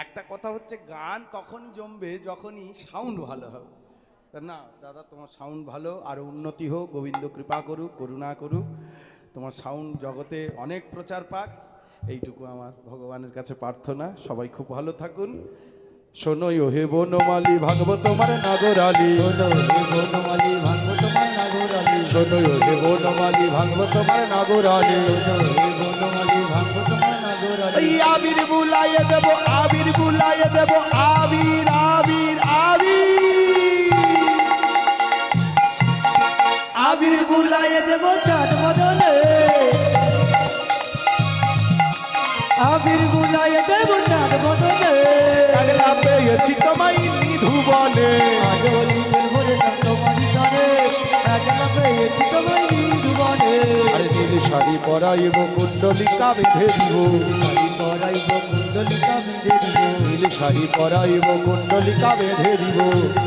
একটা কথা হচ্ছে গান তখনই জমবে যখনই সাউন্ড ভালো হবে। না দাদা, তোমার সাউন্ড ভালো, আরও উন্নতি হোক, গোবিন্দ কৃপা করুক, করুণা করুক, তোমার সাউন্ড জগতে অনেক প্রচার পাক, এইটুকু আমার ভগবানের কাছে প্রার্থনা। সবাই খুব ভালো থাকুন। শোনোই হে বনমালী ভাঙব তোমার নাগরালি, শোনো হে বনমালী ভাঙব তোমার নাগরালি, শোনোই হে বনমালী ভাঙব তোমার নাগরালি, শোনো হে বনমালী ভাঙব তোমার নাগরালি। এই আবির বুলাইয়ে দেব, আবির বুলাইয়ে দেব, আবির আবির আবির, আবির বুলাইয়ে দেব চাঁদ বদলে, আবির বুলাইয়ে দেব চাঁদ বদলে। পাগলা পেয়েছি তোমায় নিধুবনে, আজলি ভরে তোমারি সনে, একলা পেয়েছি তোমায় নিধুবনে। আরে নীল শাড়ি পরাইব কুণ্ডলিকা বেঁধে দিব, শাড়ি পরাইব কুণ্ডলিকা বেঁধে দিব, নীল শাড়ি পরাইব কুণ্ডলিকা বেঁধে দিব।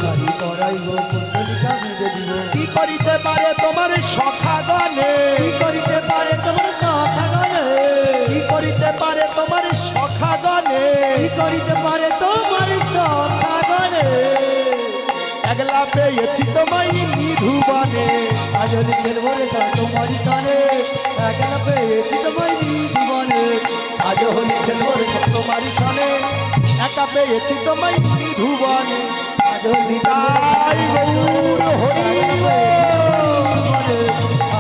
শাড়ি পরাইব কুণ্ডলিকা বেঁধে দিব। কি করিতে পারে তোমার সখাগণে, কি করিতে পারে তোমার সখাগণে, কি করিতে পারে তোমার সখাগণে, কি করিতে পারে তোমার সখাগণে। একলা পেয়েছি তোমায় নিধুবনে, আজলি ভরে তোমারি সনে, একলা পেয়েছি তোমায় নিধুবনে। আজ হলি খেলবর তোমারি সনে, একা পেয়েছি তোমায় নিধুবনে। আজলি তাই গৌর হরি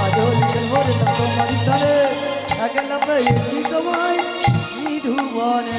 আজলি ভরে তোমারি সনে, একলা পেয়েছি তোমায় নিধুবনে।